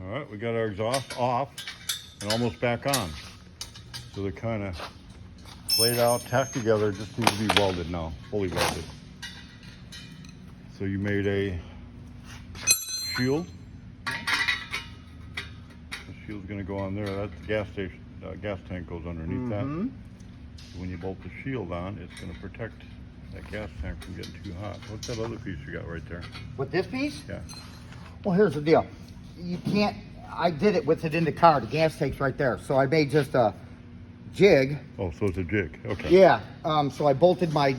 All right, we got our exhaust off and almost back on. So they're kind of laid out, tacked together, just need to be welded now, fully welded. So you made a shield. The shield's gonna go on there. That's the gas station, gas tank goes underneath that. So when you bolt the shield on, it's gonna protect that gas tank from getting too hot. What's that other piece you got right there? With this piece? Yeah. Well, here's the deal. You can't, I did it with it in the car. The gas tank's right there. So I made just a jig. Oh, so it's a jig. Okay. Yeah. So I bolted my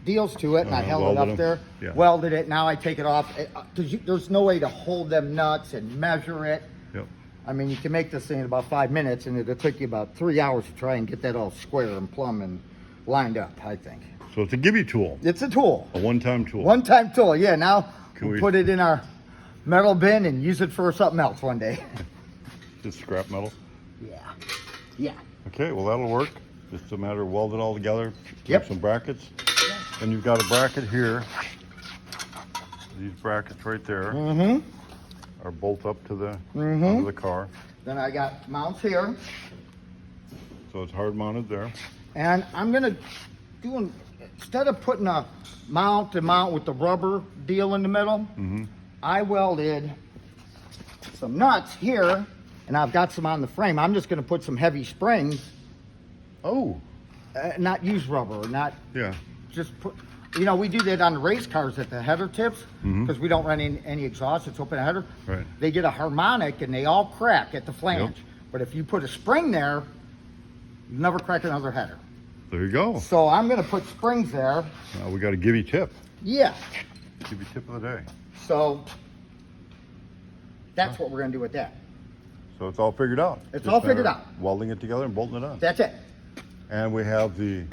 deals to it and I held it up there, welded it. Now I take it off because there's no way to hold them nuts and measure it. Yep. I mean, you can make this thing in about 5 minutes and it'll take you about 3 hours to try and get that all square and plumb and lined up, I think. So it's a gibby tool. It's a tool. A one-time tool. One-time tool, yeah. Now Can we'll we put it in our metal bin and use it for something else one day. Just scrap metal? Yeah. Yeah. Okay, well that'll work. Just a matter of weld it all together. Yep. Some brackets. And you've got a bracket here. These brackets right there are bolt up to the under the car. Then I got mounts here. So it's hard mounted there. And I'm gonna do, instead of putting a mount with the rubber deal in the middle, I welded some nuts here, and I've got some on the frame. I'm just gonna put some heavy springs. Oh. Not use rubber, not Yeah. just put, you know, we do that on the race cars at the header tips because we don't run any exhaust, it's open header. Right. They get a harmonic and they all crack at the flange. Yep. But if you put a spring there, you never crack another header. There you go. So I'm gonna put springs there. Now we got a gibby tip. Yeah. Gibby tip of the day. So that's what we're gonna do with that. So it's all figured out. It's Just all figured matter out. of welding it together and bolting it on. That's it. And we have the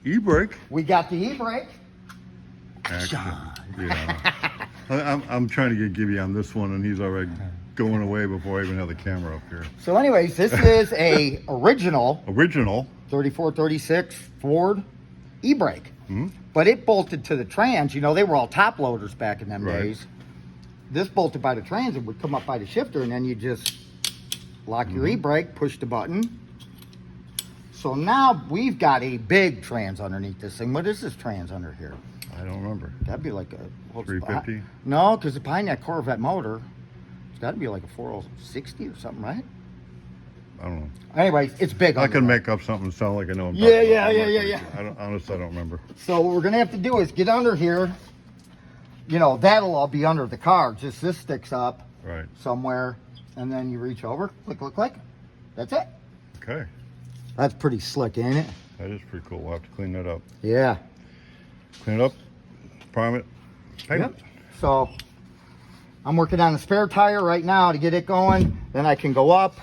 e-brake. We got the e-brake. Actually, yeah. I'm trying to get Gibby on this one, and he's already going away before I even have the camera up here. So anyways, this is a original 3436 Ford e-brake. But it bolted to the trans. You know, they were all top loaders back in them days. This bolted by the trans and would come up by the shifter, and then you just lock your e-brake, push the button. So now we've got a big trans underneath this thing. What is this trans under here? I don't remember. That'd be like a 350? No, because behind that Corvette motor, it's got to be like a 4060 or something, right? I don't know. Anyways, it's big. I can make up something and sound like I know. Yeah. Honestly, I don't remember. So what we're gonna have to do is get under here. You know, that'll all be under the car. Just this sticks up somewhere, and then you reach over, click. That's it. Okay. That's pretty slick, ain't it? That is pretty cool. We'll have to clean that up. Yeah. Clean it up, prime it, paint it. So I'm working on the spare tire right now to get it going. Then I can go up,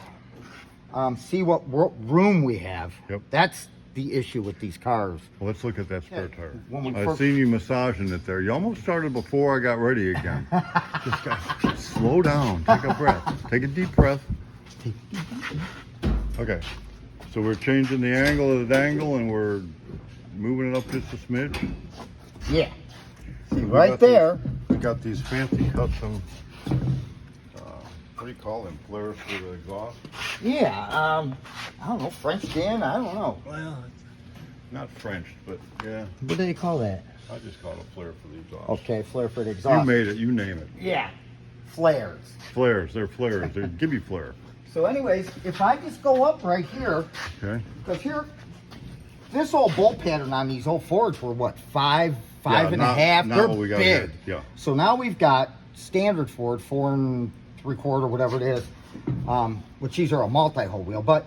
see what room we have. Yep. That's the issue with these cars. Well, let's look at that spare tire. When we I've seen you massaging it there. You almost started before I got ready again. Just slow down. Take a breath. Take a deep breath. Okay. So we're changing the angle of the dangle and we're moving it up just a smidge. Yeah. See, right there. We got these fancy custom, what do you call them? Flares for the exhaust? Yeah. I don't know. French skin? I don't know. Well, it's not French, but yeah. What do they call that? I just call it a flare for the exhaust. Okay, flare for the exhaust. You made it. You name it. Yeah. Flares. Flares. They're flares. They're Gibby flare. So anyways, if I just go up right here, Okay. because here, this old bolt pattern on these old Fords were what, five and a half? Not They're what we got big. here. Yeah. So now we've got standard Ford, 4 3/4, whatever it is, which these are a multi-hole wheel. But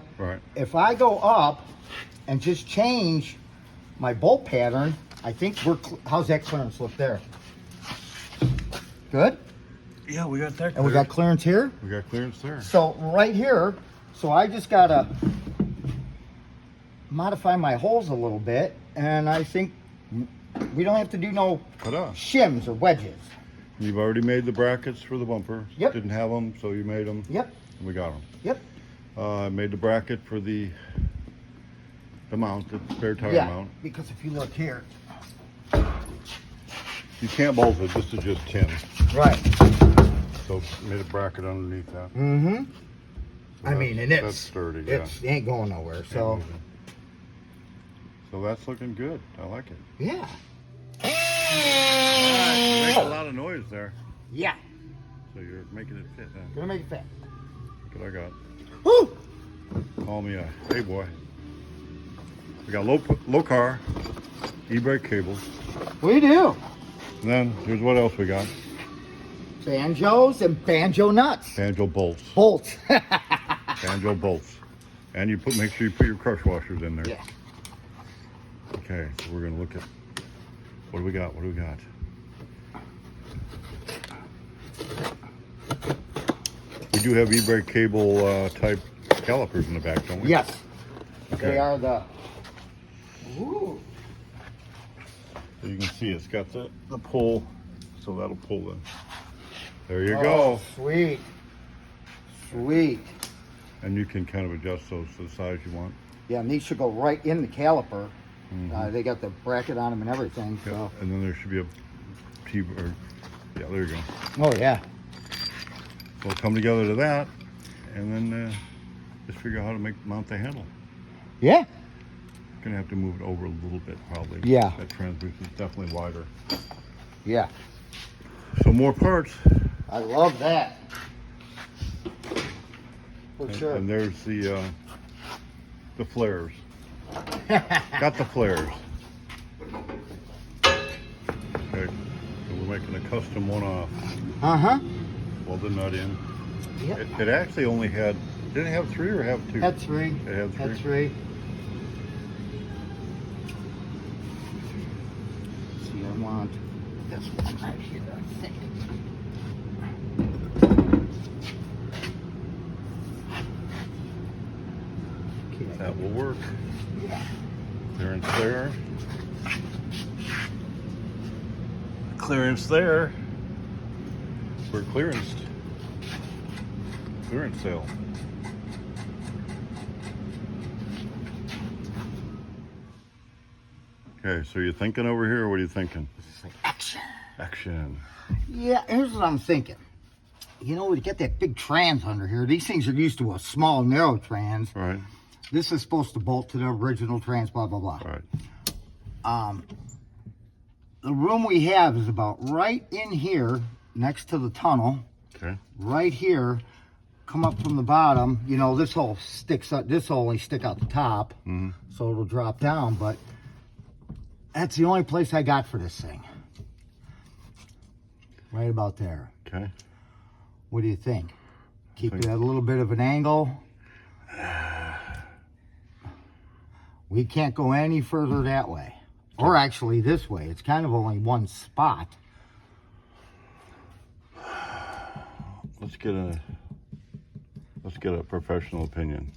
if I go up and just change my bolt pattern, I think how's that clearance look there? Good? Yeah, we got that clear. And we got clearance here? We got clearance there. So right here, so I just gotta modify my holes a little bit, and I think we don't have to do no shims or wedges. You've already made the brackets for the bumper. Yep. Didn't have them, so you made them. Yep. And we got them. Yep. I made the bracket for the mount, the spare tire mount. Because if you look here. You can't bolt it. This is just tin. Right. So Made a bracket underneath that. Mm-hmm. So I mean, and it's that's sturdy. It ain't going nowhere. So. So that's looking good. I like it. Yeah. You make a lot of noise there. Yeah. So you're making it fit then. Gonna make it fit. Look what I got. Woo! Call me a hey boy. We got low car, e-brake cables. We do. And then here's what else we got. Banjos and banjo nuts. Banjo bolts. Bolts. Banjo bolts. And you make sure you put your crush washers in there. Yeah. Okay, so we're gonna look at what do we got? What do we got? We do have e-brake cable type calipers in the back, don't we? Yes. Okay. They are the. Ooh. So you can see it's got the pull, so that'll pull them. There you Oh, go. sweet. Sweet. And you can kind of adjust those to the size you want. Yeah, and these should go right in the caliper. They got the bracket on them and everything. Yep. So. And then there should be a T or yeah, there you go. Oh yeah. So we'll come together to that, and then just figure out how to mount the handle. Yeah. Gonna have to move it over a little bit probably. Yeah. That transmission is definitely wider. Yeah. So more parts. I love that. For sure. And there's the flares. Got the flares. Okay. So we're making a custom one off. Uh-huh. Weld the nut in. Yep. It actually only had. Did it have 3 or have 2? Had 3. It had 3. Had 3. See, I want this one right here, I think. Okay. That will work. Yeah. Clearance there. Clearance there. We're clearanced. Clearance sale. Okay, so you're thinking over here, or what are you thinking? It's like action. Action. Yeah, here's what I'm thinking. You know, we get that big trans under here. These things are used to a small, narrow trans. Right. This is supposed to bolt to the original trans, blah, blah, blah. Right. The room we have is about right in here, next to the tunnel. Okay. Right here, come up from the bottom. You know, this hole sticks up. This will only stick out the top, so it'll drop down. But that's the only place I got for this thing. Right about there. Okay. What do you think? Keep it at a little bit of an angle. We can't go any further that way. Or actually this way. It's kind of only one spot. Let's get a professional opinion.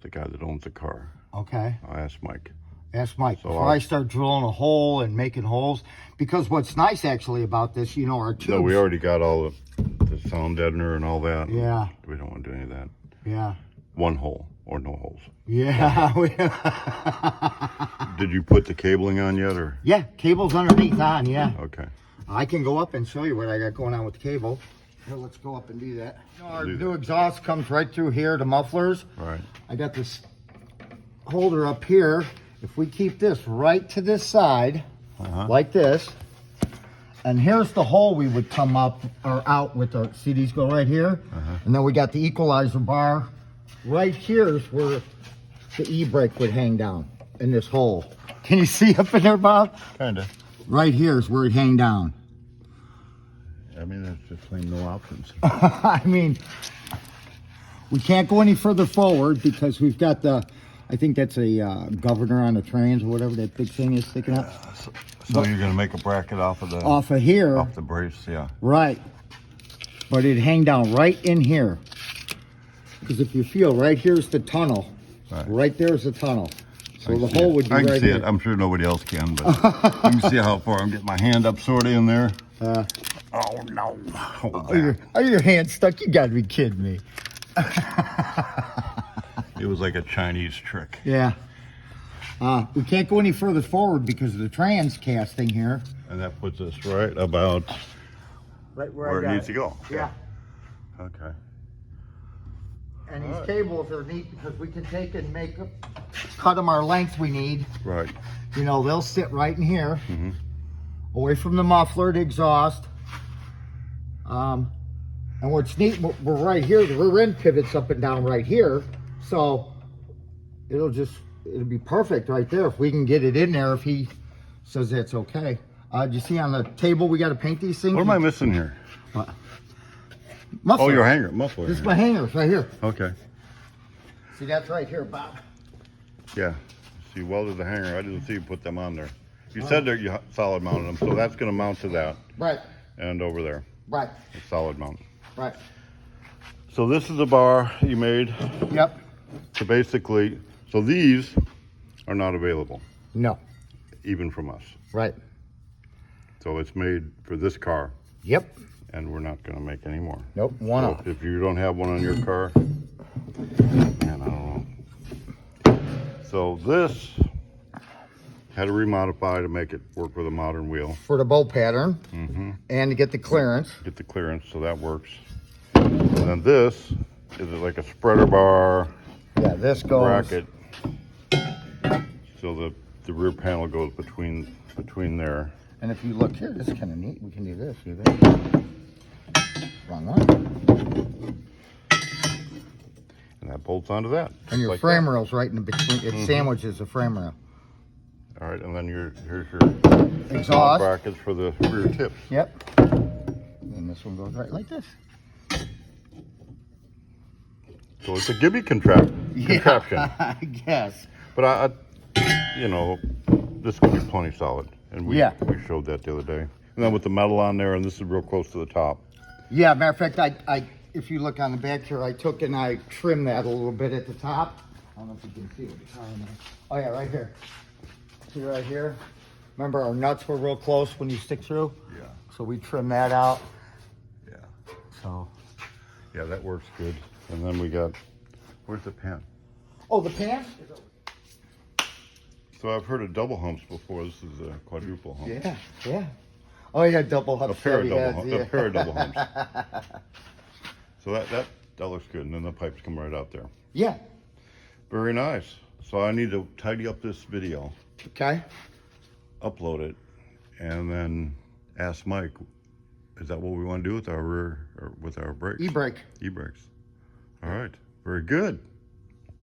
The guy that owns the car. Okay. I'll ask Mike. Ask Mike So before I start drilling a hole and making holes. Because what's nice actually about this, you know, our tubes. No, we already got all the sound deadener and all that. Yeah. We don't want to do any of that. Yeah. One hole or no holes. Yeah. Did you put the cabling on yet, or? Yeah, cable's underneath on, yeah. Okay. I can go up and show you what I got going on with the cable. Here, let's go up and do that. Our Do new that. exhaust comes right through here, the mufflers. Right. I got this holder up here. If we keep this right to this side, like this, and here's the hole we would come up or out with our, see these go right here? And then we got the equalizer bar. Right here is where the e-brake would hang down in this hole. Can you see up in there, Bob? Kinda. Right here is where it hang down. I mean, that's just plain no options. I mean, we can't go any further forward because we've got the, I think that's a governor on the trans or whatever that big thing is sticking up. So you're gonna make a bracket off of the Off of here. off the brace, yeah. Right. But it'd hang down right in here. Because if you feel, right here's the tunnel. Right there's the tunnel. So the hole would be I can right see here. it. I'm sure nobody else can, but you can see how far I'm getting my hand up sort of in there. Oh no. Hold that. Are your hands stuck? You gotta be kidding me. It was like a Chinese trick. Yeah. We can't go any further forward because of the trans casting here. And that puts us right about right where Where I got it needs to go. Yeah. Okay. And these Alright. cables are neat because we can take and cut them our length we need. Right. You know, they'll sit right in here, Mm-hmm. away from the muffler, the exhaust. And what's neat, we're right here, the rear end pivots up and down right here. So it'll be perfect right there if we can get it in there if he says that's okay. Do you see on the table we got to paint these things? What am I missing here? What? Muffler. Oh, your hanger, muffler. This is my hanger right here. Okay. See, that's right here, Bob. Yeah. So you welded the hanger. I didn't see you put them on there. You said that you solid mounted them, so that's going to mount to that. Right. And over there. Right. It's solid mount. Right. So this is the bar you made. Yep. So basically, so these are not available, No. even from us. Right. So it's made for this car, Yep. and we're not going to make any more. Nope. One So off. if you don't have one on your car, man, I don't know. So this had to remodify to make it work with a modern wheel. For the bow pattern. Mm-hmm. And to get the clearance. Get the clearance, so that works. And then this is like a spreader bar Yeah, this goes. bracket. So the rear panel goes between there. And if you look here, this is kind of neat. We can do this. See that? Wrong one. And that bolts onto that. And your like frame that. rail's right in the between. It sandwiches the frame rail. All right, and then here's your Exhaust. brackets for the rear tips. Yep. And this one goes right like this. So it's a Gibby contraption. I guess. But you know, this could be plenty solid. And we showed that the other day. And then with the metal on there, and this is real close to the top. Yeah, matter of fact, I if you look on the back here, I took and I trimmed that a little bit at the top. I don't know if you can see it. Oh yeah, right here. See right here? Remember our nuts were real close when you stick through? Yeah. So we trimmed that out. Yeah. So. Yeah, that works good. And then we got, where's the pan? Oh, the pan? So I've heard of double humps before. This is a quadruple hump. Yeah, yeah. Oh yeah, double humps. A pair of double heads, humps. yeah. A pair of double humps. So that looks good. And then the pipes come right out there. Yeah. Very nice. So I need to tidy up this video, Okay. upload it, and then ask Mike, is that what we want to do with our rear, or with our brakes? E-brake. E-brakes. All right. Very good.